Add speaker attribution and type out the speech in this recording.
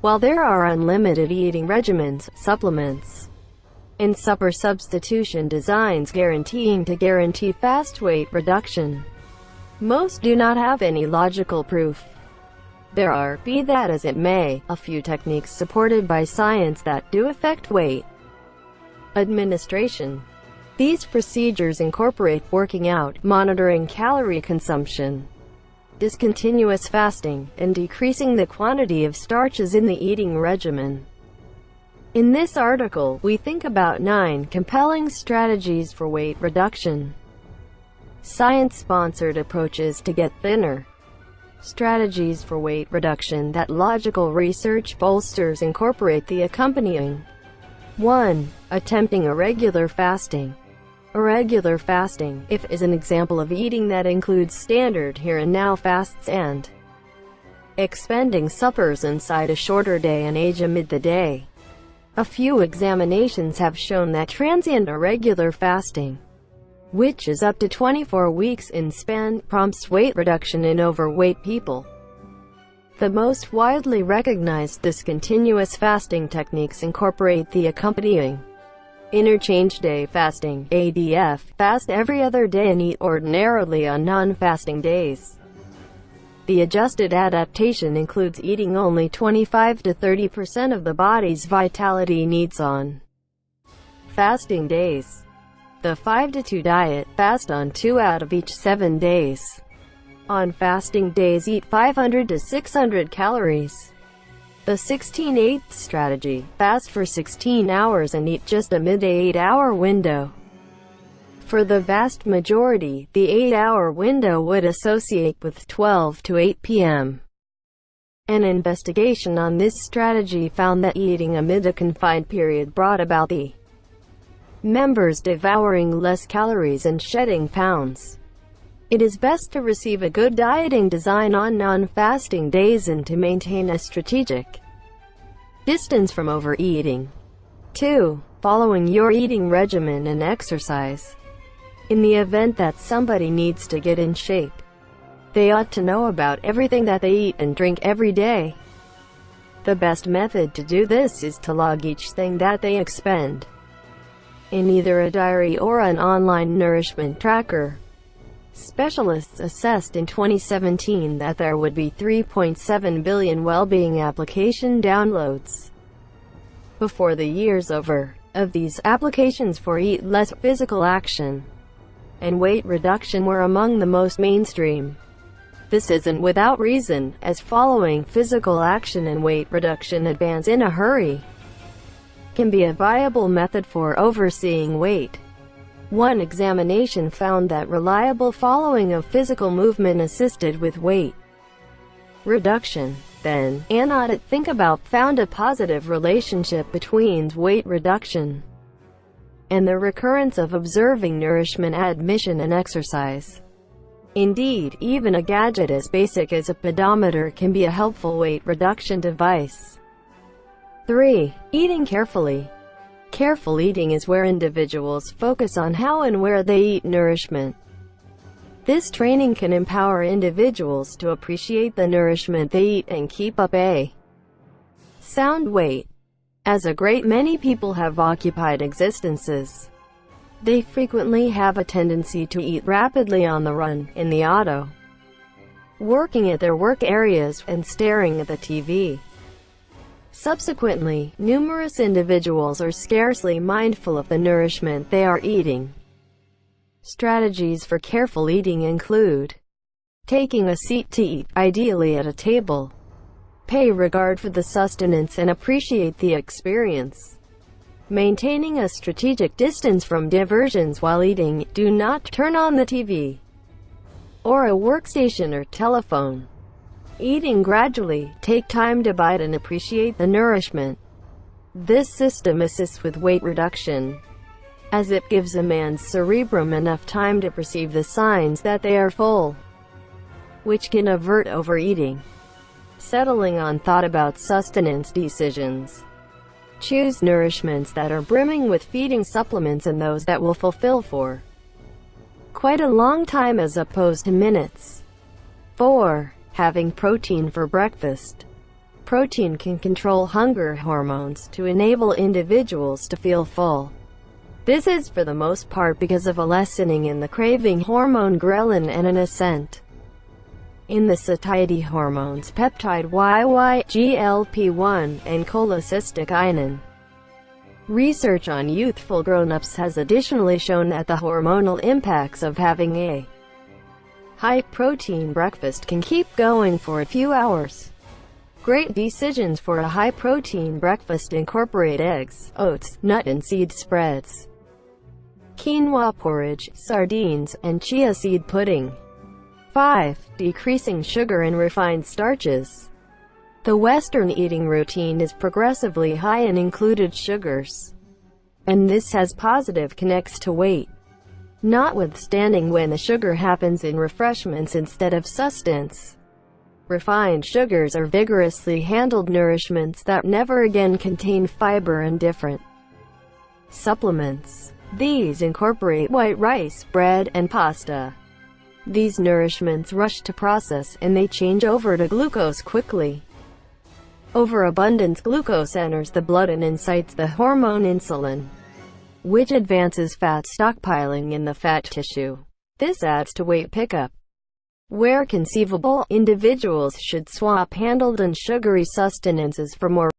Speaker 1: While there are unlimited eating regimens, supplements, and supper substitution designs guarantee fast weight reduction, most do not have any logical proof. There are, be that as it may, a few techniques supported by science that do affect weight administration. These procedures incorporate working out, monitoring calorie consumption, discontinuous fasting, and decreasing the quantity of starches in the eating regimen. In this article, we think about 9 compelling strategies for weight reduction. Science-sponsored approaches to get thinner. Strategies for weight reduction that logical research bolsters incorporate the accompanying. 1. Attempting irregular fasting. Irregular fasting, is an example of eating that includes standard here-and-now fasts and expending suppers inside a shorter day and age amid the day. A few examinations have shown that transient irregular fasting, which is up to 24 weeks in span, prompts weight reduction in overweight people. The most widely recognized discontinuous fasting techniques incorporate the accompanying interchange day fasting, ADF, fast every other day and eat ordinarily on non-fasting days. The adjusted adaptation includes eating only 25 to 30% of the body's vitality needs on fasting days. The 5-2 diet, fast on 2 out of each 7 days. On fasting days eat 500 to 600 calories. The 16/8 strategy, fast for 16 hours and eat just a midday 8-hour window. For the vast majority, the 8-hour window would associate with 12 to 8 p.m. An investigation on this strategy found that eating amid a confined period brought about the members devouring less calories and shedding pounds. It is best to receive a good dieting design on non-fasting days and to maintain a strategic distance from overeating. 2. Following your eating regimen and exercise. In the event that somebody needs to get in shape, they ought to know about everything that they eat and drink every day. The best method to do this is to log each thing that they expend in either a diary or an online nourishment tracker. Specialists assessed in 2017 that there would be 3.7 billion well-being application downloads before the year's over. Of these, applications for eat less, physical action, and weight reduction were among the most mainstream. This isn't without reason, as following physical action and weight reduction advance in a hurry can be a viable method for overseeing weight. One examination found that reliable following of physical movement assisted with weight reduction. Then, an audit Think About found a positive relationship between weight reduction and the recurrence of observing nourishment admission and exercise. Indeed, even a gadget as basic as a pedometer can be a helpful weight reduction device. 3. Eating carefully. Careful eating is where individuals focus on how and where they eat nourishment. This training can empower individuals to appreciate the nourishment they eat and keep up a sound weight. As a great many people have occupied existences, they frequently have a tendency to eat rapidly on the run, in the auto, working at their work areas, and staring at the TV. Subsequently, numerous individuals are scarcely mindful of the nourishment they are eating. Strategies for careful eating include taking a seat to eat, ideally at a table. Pay regard for the sustenance and appreciate the experience. Maintaining a strategic distance from diversions while eating. Do not turn on the TV or a workstation or telephone. Eating gradually, take time to bite and appreciate the nourishment. This system assists with weight reduction, as it gives a man's cerebrum enough time to perceive the signs that they are full, which can avert overeating. Settling on thought about sustenance decisions. Choose nourishments that are brimming with feeding supplements and those that will fulfill for quite a long time as opposed to minutes. 4. Having protein for breakfast. protein can control hunger hormones to enable individuals to feel full. This is for the most part because of a lessening in the craving hormone ghrelin and an ascent in the satiety hormones peptide YY, GLP-1, and cholecystokinin. Research on youthful grown-ups has additionally shown that the hormonal impacts of having a high-protein breakfast can keep going for a few hours. Great decisions for a high-protein breakfast incorporate eggs, oats, nut and seed spreads, quinoa porridge, sardines, and chia seed pudding. 5. Decreasing sugar and refined starches. The Western eating routine is progressively high in included sugars, and this has positive connects to weight. Notwithstanding, when the sugar happens in refreshments instead of sustenance, refined sugars are vigorously handled nourishments that never again contain fiber and different supplements. These incorporate white rice, bread, and pasta. These nourishments rush to process, and they change over to glucose quickly. Overabundance glucose enters the blood and incites the hormone insulin, which advances fat stockpiling in the fat tissue. This adds to weight pickup. Where conceivable, individuals should swap handled and sugary sustenances for more